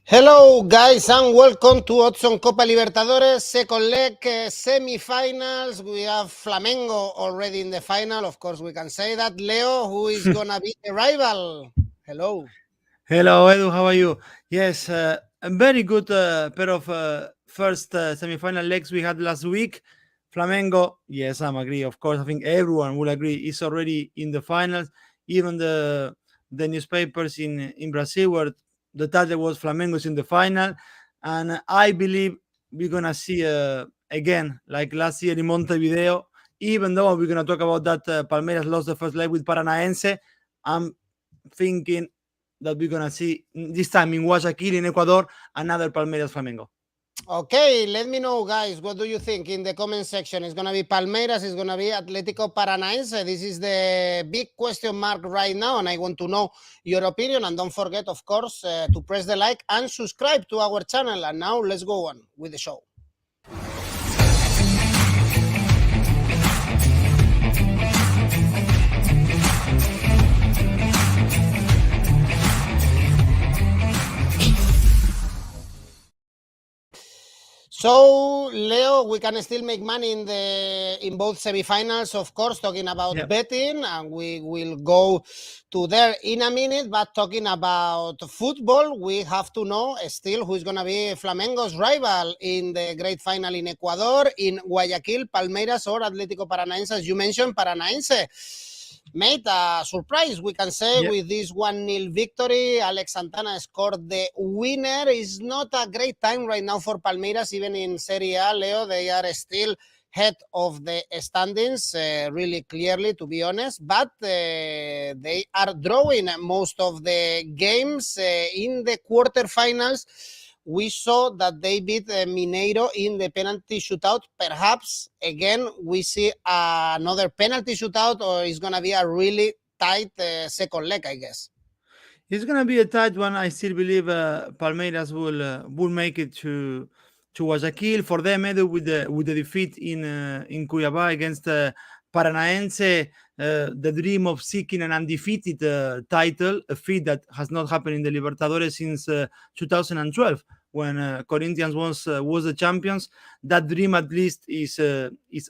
Hello guys and welcome to Odds on Copa Libertadores second leg semi-finals. We have Flamengo already in the final. Of course we can say that. Leo, who is gonna be the rival? Hello. Hello, Edu. How are you? Yes, a very good pair of first semi-final legs we had last week. Flamengo, yes, I'm agree. Of course, I think everyone will agree is already in the finals. Even the newspapers in Brazil, where the title was Flamengo's in the final, and I believe we're gonna see again like last year in Montevideo. Even though we're gonna talk about that, Palmeiras lost the first leg with Paranaense. I'm thinking that we're gonna see this time in Guayaquil in Ecuador another Palmeiras Flamengo. Okay, let me know, guys. What do you think in the comment section? It's gonna be Palmeiras. It's gonna be Atletico Paranaense. This is the big question mark right now, and I want to know your opinion. And don't forget, of course, to press the like and subscribe to our channel. And now let's go on with the show. So, Leo, we can still make money in both semifinals, of course, talking about betting, and we will go to there in a minute. But talking about football, we have to know still who is going to be Flamengo's rival in the great final in Ecuador, in Guayaquil, Palmeiras or Atlético Paranaense. As you mentioned, Paranaense made a surprise, we can say, with this 1-0 victory. Alex Santana scored the winner. It's not a great time right now for Palmeiras, even in Serie A, Leo. They are still head of the standings, really clearly, to be honest. But they are drawing most of the games in the quarterfinals. We saw that they beat Mineiro in the penalty shootout. Perhaps, again, we see another penalty shootout, or it's going to be a really tight second leg, I guess. It's going to be a tight one. I still believe Palmeiras will make it to Guayaquil. For them, Edu, with the defeat in 𝐬𝐭𝐴 against Paranaense, the dream of seeking an undefeated title, a feat that has not happened in the Libertadores since 2012. When Corinthians was the champions, that dream at least is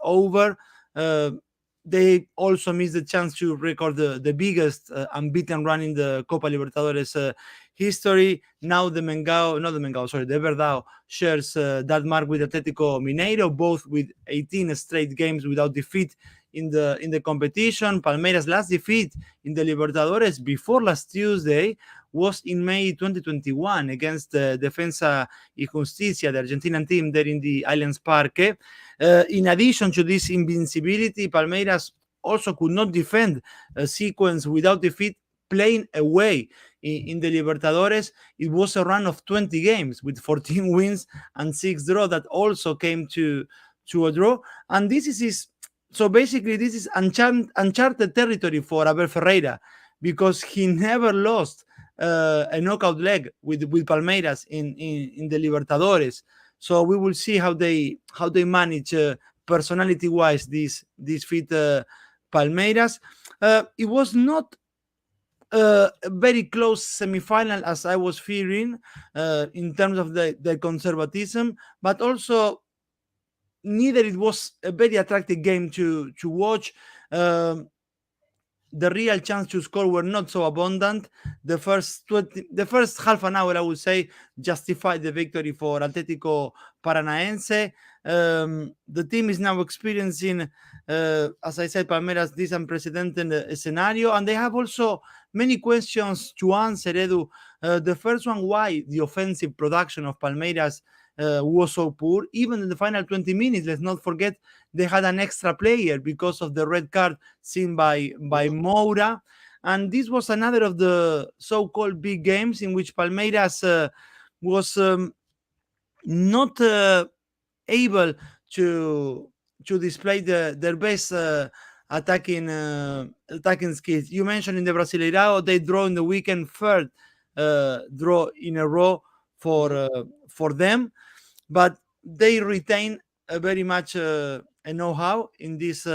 over. They also missed the chance to record the biggest unbeaten run in the Copa Libertadores history. Now the Verdão shares that mark with Atlético Mineiro, both with 18 straight games without defeat in the competition. Palmeiras' last defeat in the Libertadores before last Tuesday was in May 2021 against Defensa y Justicia, the Argentinian team there in the Allianz Parque. In addition to this invincibility, Palmeiras also could not defend a sequence without defeat playing away in the Libertadores. It was a run of 20 games with 14 wins and 6 draws that also came to a draw. And this is so basically this is uncharted territory for Abel Ferreira, because he never lost a knockout leg with Palmeiras in the Libertadores. So we will see how they manage personality-wise this fit Palmeiras. It was not a very close semifinal as I was fearing in terms of the conservatism, but also neither it was a very attractive game to watch. The real chance to score were not so abundant. The first half an hour, I would say, justified the victory for Atlético Paranaense. The team is now experiencing, as I said, Palmeiras, this unprecedented scenario, and they have also many questions to answer, Edu. The first one, why the offensive production of Palmeiras was so poor. Even in the final 20 minutes, let's not forget, they had an extra player because of the red card seen by Moura. And this was another of the so-called big games in which Palmeiras was not able to display their best attacking skills. You mentioned in the Brasileirao, they draw in the weekend, third draw in a row for them, but they retain very much a know-how in this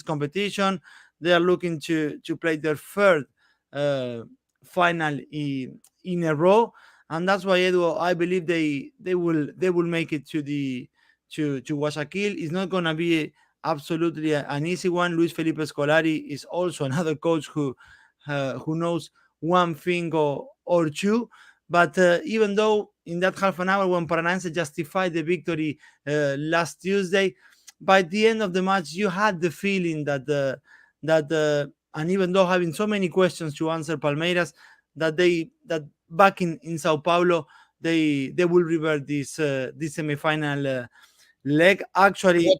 competition. They are looking to play their third final in a row, and that's why, Edu, I believe they will make it to Guayaquil. It's not gonna be absolutely an easy one. Luis Felipe Scolari is also another coach who knows one thing or two. But even though in that half an hour when Paranaense justified the victory last Tuesday, by the end of the match you had the feeling that and even though having so many questions to answer Palmeiras, that back in Sao Paulo they will revert this semi-final leg. Actually,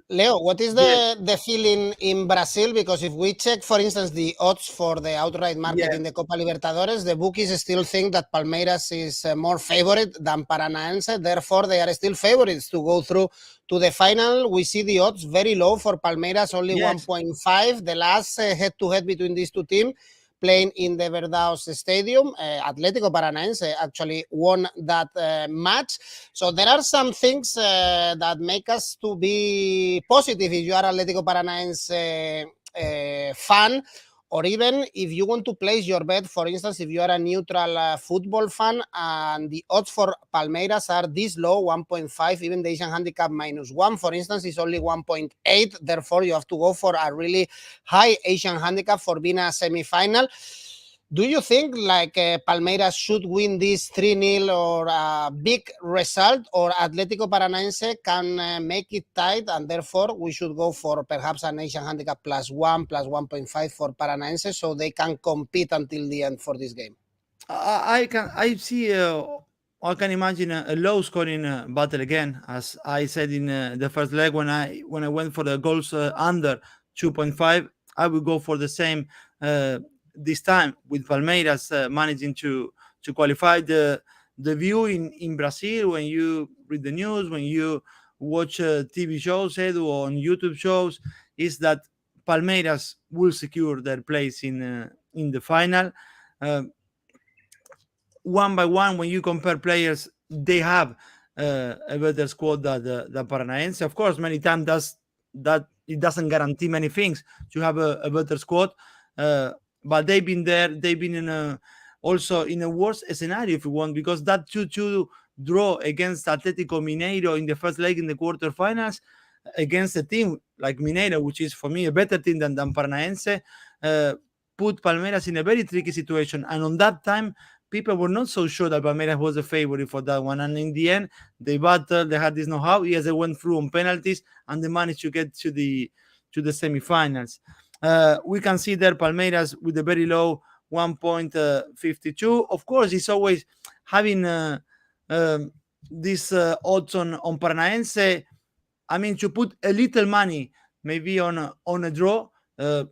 Leo, what is yes, the feeling in Brazil? Because if we check, for instance, the odds for the outright market in the Copa Libertadores, the bookies still think that Palmeiras is more favorite than Paranaense. Therefore, they are still favorites to go through to the final. We see the odds very low for Palmeiras, only 1.5. The last head-to-head between these two teams, playing in the Verdaos Stadium. Atlético Paranaense actually won that match. So there are some things that make us to be positive if you are Atlético Paranaense fan, or even if you want to place your bet, for instance, if you are a neutral football fan and the odds for Palmeiras are this low, 1.5, even the Asian handicap -1, for instance, is only 1.8. Therefore, you have to go for a really high Asian handicap for being a semi-final. Do you think like Palmeiras should win this 3-0 or a big result, or Atlético Paranaense can make it tight and therefore we should go for perhaps an Asian handicap +1, +1.5 for Paranaense so they can compete until the end for this game? I can imagine a low scoring battle again, as I said in the first leg when I went for the goals under 2.5. I will go for the same this time, with Palmeiras managing to qualify. The view in Brazil, when you read the news, when you watch TV shows, Edu, on YouTube shows, is that Palmeiras will secure their place in the final. One by one, when you compare players, they have a better squad than Paranaense. Of course, many times that it doesn't guarantee many things to have a better squad, but they've been there. They've been also in a worse scenario, if you want, because that 2-2 draw against Atlético Mineiro in the first leg in the quarterfinals, against a team like Mineiro, which is for me a better team than Paranaense, put Palmeiras in a very tricky situation. And on that time, people were not so sure that Palmeiras was a favorite for that one. And in the end, they battled, they had this know-how. Yes, they went through on penalties and they managed to get to the semifinals. We can see there Palmeiras with a very low 1.52. Of course, it's always having this odds on Paranaense. I mean, to put a little money maybe on a draw, it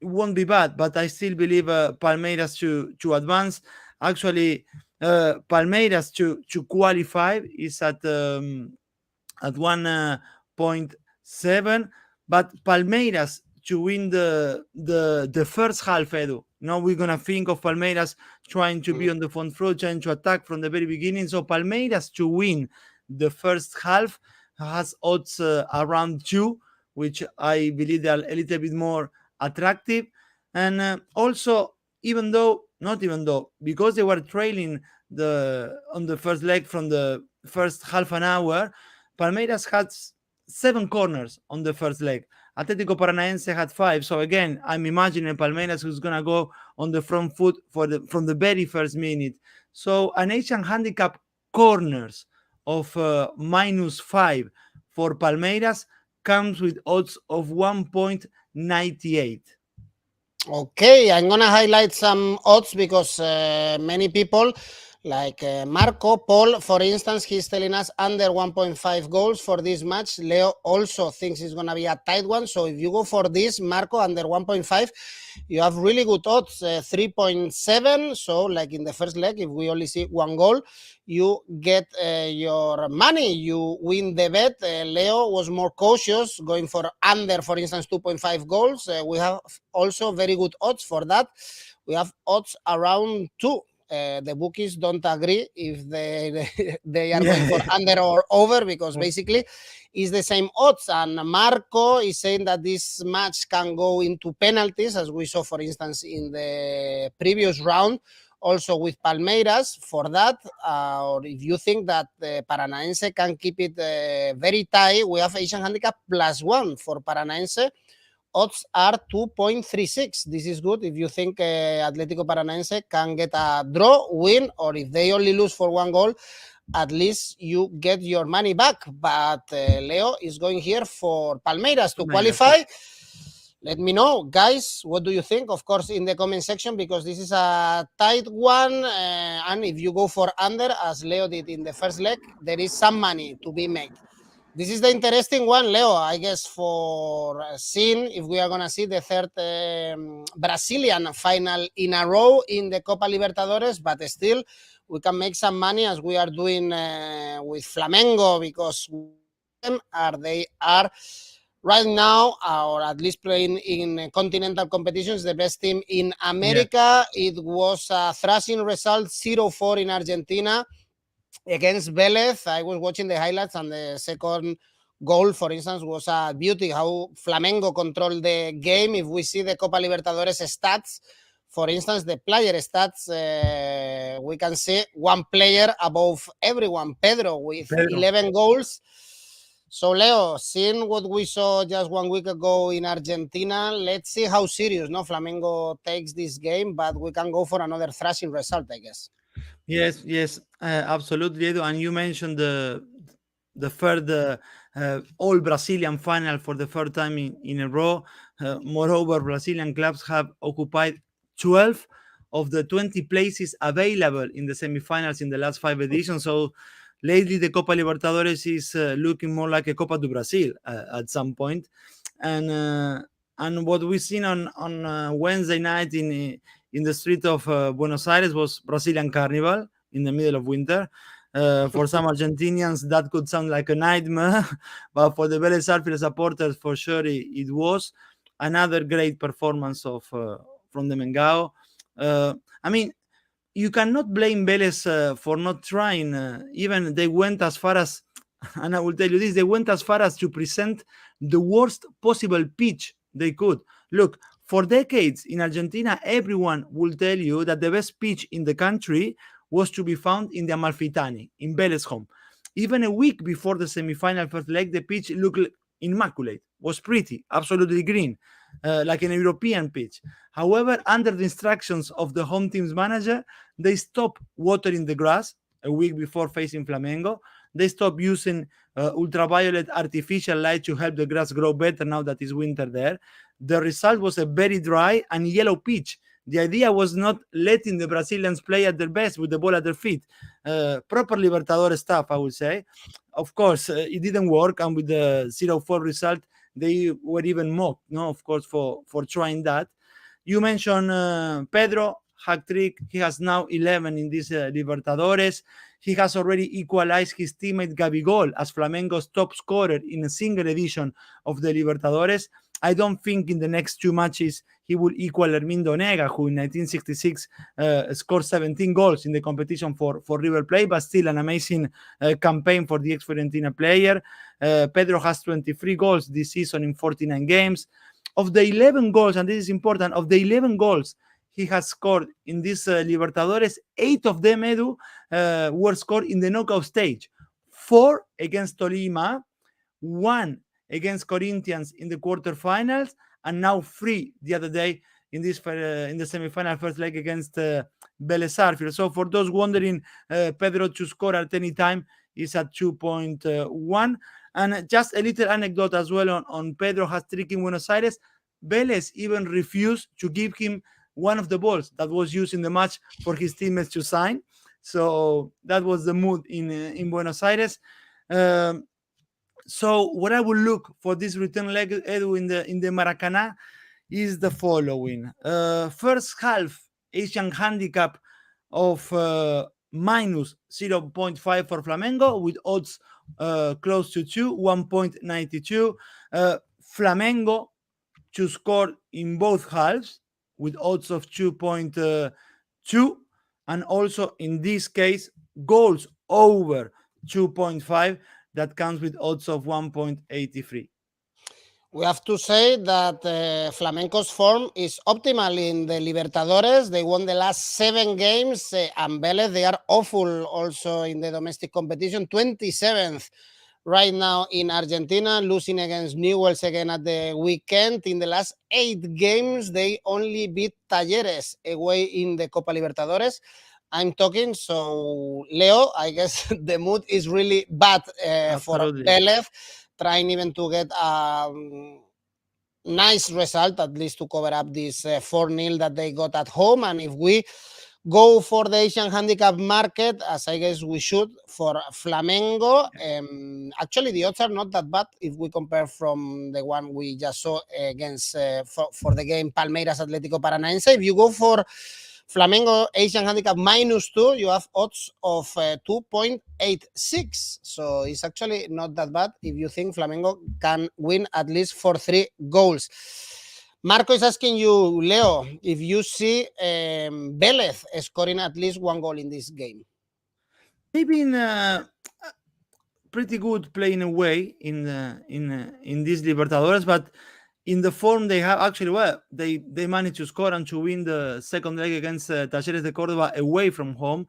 won't be bad, but I still believe Palmeiras to advance. Actually, Palmeiras to qualify is at 1.7, but Palmeiras to win the first half, Edu. Now we're gonna think of Palmeiras trying to be on the front row, trying to attack from the very beginning. So Palmeiras to win the first half has odds around 2, which I believe they are a little bit more attractive. And also, because they were trailing on the first leg from the first half an hour, Palmeiras had 7 corners on the first leg. Atlético Paranaense had 5. So again, I'm imagining Palmeiras who's gonna go on the front foot from the very first minute. So an Asian handicap corners of -5 for Palmeiras comes with odds of 1.98. Okay, I'm gonna highlight some odds because many people like Marco Paul, for instance, he's telling us under 1.5 goals for this match. Leo also thinks it's gonna be a tight one. So if you go for this, Marco, under 1.5, you have really good odds, 3.7. So like in the first leg, if we only see 1 goal, you get your money, you win the bet. Leo was more cautious, going for under, for instance, 2.5 goals. We have also very good odds for that. We have odds around 2. The bookies don't agree if they are going for under or over, because basically it's the same odds. And Marco is saying that this match can go into penalties, as we saw, for instance, in the previous round also with Palmeiras for that, or if you think that Paranaense can keep it very tight, we have Asian handicap +1 for Paranaense. Odds are 2.36. This is good if you think Atlético Paranaense can get a draw, win, or if they only lose for 1 goal, at least you get your money back. But Leo is going here for Palmeiras to qualify. Let me know, guys, what do you think? Of course, in the comment section, because this is a tight one. And if you go for under, as Leo did in the first leg, there is some money to be made. This is the interesting one, Leo, I guess, for seeing if we are going to see the third Brazilian final in a row in the Copa Libertadores, but still we can make some money as we are doing with Flamengo, because they are right now, or at least playing in continental competitions, the best team in America. Yeah. It was a thrashing result, 0-4 in Argentina against Velez. I was watching the highlights, and the second goal, for instance, was a beauty, how Flamengo controlled the game. If we see the Copa Libertadores stats, for instance, the player stats, we can see one player above everyone, Pedro, with 11 goals. So, Leo, seeing what we saw just 1 week ago in Argentina, let's see how serious Flamengo takes this game, but we can go for another thrashing result, I guess. Yes, absolutely, Edu. And you mentioned the third all Brazilian final for the third time in a row. Moreover, Brazilian clubs have occupied 12 of the 20 places available in the semifinals in the last 5 editions. So lately, the Copa Libertadores is looking more like a Copa do Brasil at some point. And what we've seen on Wednesday night in the street of Buenos Aires was Brazilian Carnival in the middle of winter. For some Argentinians, that could sound like a nightmare, but for the Velez Sarsfield supporters, for sure, it was another great performance from the 𝐜𝐿𝐽. I mean, you cannot blame Velez for not trying. Even they went as far as, and I will tell you this, they went as far as to present the worst possible pitch they could. Look, for decades in Argentina, everyone will tell you that the best pitch in the country was to be found in the Amalfitani, in Velez home. Even a week before the semifinal first leg, the pitch looked immaculate, was pretty, absolutely green, like an European pitch. However, under the instructions of the home team's manager, they stopped watering the grass a week before facing Flamengo. They stopped using ultraviolet artificial light to help the grass grow better now that it's winter there. The result was a very dry and yellow pitch. The idea was not letting the Brazilians play at their best with the ball at their feet. Proper Libertadores stuff, I would say. Of course, it didn't work, and with the 0-4 result, they were even mocked, of course, for trying that. You mentioned Pedro, hat trick. He has now 11 in this Libertadores. He has already equalized his teammate Gabigol as Flamengo's top scorer in a single edition of the Libertadores. I don't think in the next 2 matches he will equal 𝐜𝐿𝐴, who in 1966 scored 17 goals in the competition for River Plate, but still an amazing campaign for the ex-Fiorentina player. Pedro has 23 goals this season in 49 games. Of the 11 goals, and this is important, of the 11 goals he has scored in this Libertadores, 8 of them, Edu, were scored in the knockout stage. 4 against Tolima, 1 against Corinthians in the quarterfinals, and now 3 the other day in the semifinal first leg against Velez Sarsfield. So for those wondering, Pedro to score at any time is at 2.1. And just a little anecdote as well on Pedro has trick in Buenos Aires. Velez even refused to give him one of the balls that was used in the match for his teammates to sign. So that was the mood in Buenos Aires. So what I will look for this return leg, Edu, in the Maracanã is the following. First half Asian handicap of minus 0.5 for Flamengo with odds close to 1.92. Flamengo to score in both halves with odds of 2.2, and also in this case goals over 2.5 that comes with odds of 1.83. We have to say that Flamenco's form is optimal in the Libertadores. They won the last 7 games, and Velez, they are awful also in the domestic competition. 27th right now in Argentina, losing against Newell's again at the weekend. In the last 8 games, they only beat Talleres away in the Copa Libertadores. I'm talking, so Leo, I guess the mood is really bad for Velez, trying even to get a nice result, at least to cover up this 4-0 that they got at home. And if we go for the Asian handicap market, as I guess we should, for Flamengo, actually the odds are not that bad if we compare from the one we just saw against for the game Palmeiras Atletico Paranaense. If you go for Flamengo Asian handicap -2, you have odds of 2.86. So it's actually not that bad if you think Flamengo can win at least for 3 goals. Marco is asking you, Leo, if you see Velez scoring at least 1 goal in this game. They've been pretty good playing away in these Libertadores, but in the form they have, actually, well, they managed to score and to win the second leg against Talleres de Córdoba away from home.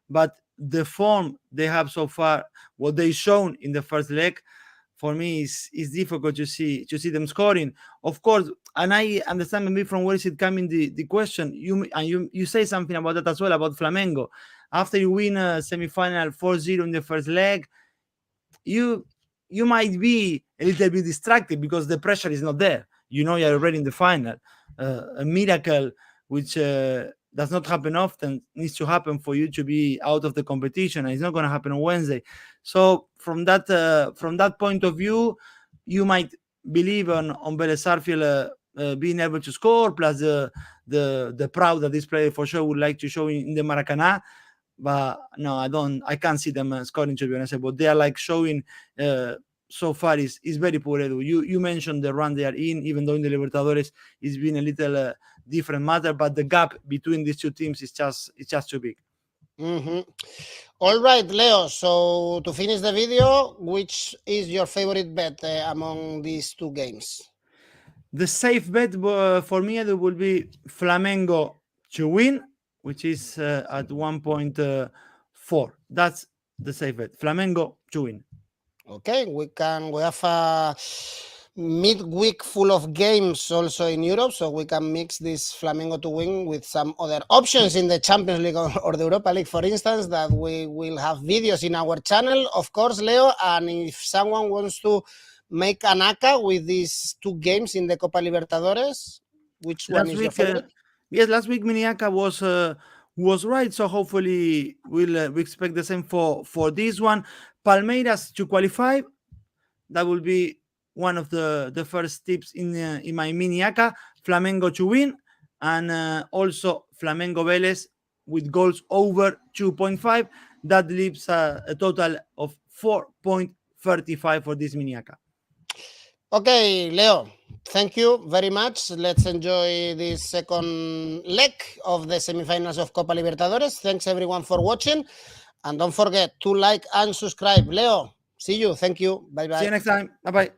But the form they have so far, what they shown in the first leg, for me is difficult to see them scoring. Of course, and I understand maybe from where is it coming the question. You say something about that as well, about Flamengo. After you win a semi-final 4-0 in the first leg, you might be a little bit distracted because the pressure is not there. You know, you're already in the final. A miracle which does not happen often needs to happen for you to be out of the competition, and it's not going to happen on Wednesday. So from that point of view, you might believe on Velez Sarsfield being able to score, plus the pride that this player for sure would like to show in the Maracanã. But no, I can't see them scoring, to be honest. But they are like showing so far is very poor. Edu. You mentioned the run they are in, even though in the Libertadores it's been a little different matter, but the gap between these two teams is just too big. All right, Leo, so to finish the video, which is your favorite bet among these 2 games? The safe bet for me, Edu, will be Flamengo to win, which is at 1.4. That's the safe bet. Flamengo to win. Okay, we have a midweek full of games also in Europe, so we can mix this Flamengo to win with some other options in the Champions League or the Europa League, for instance, that we will have videos in our channel, of course, Leo. And if someone wants to make an ACCA with these 2 games in the Copa Libertadores, which one is your favorite? Yes, last week mini ACCA was right, so hopefully we expect the same for this one. Palmeiras to qualify, that will be one of the first tips in my mini ACCA. Flamengo to win, and also Flamengo Velez with goals over 2.5. That leaves a total of 4.35 for this mini ACCA. Okay, Leo, thank you very much. Let's enjoy this second leg of the semifinals of Copa Libertadores. Thanks everyone for watching, and don't forget to like and subscribe. Leo, see you. Thank you. Bye-bye. See you next time. Bye-bye.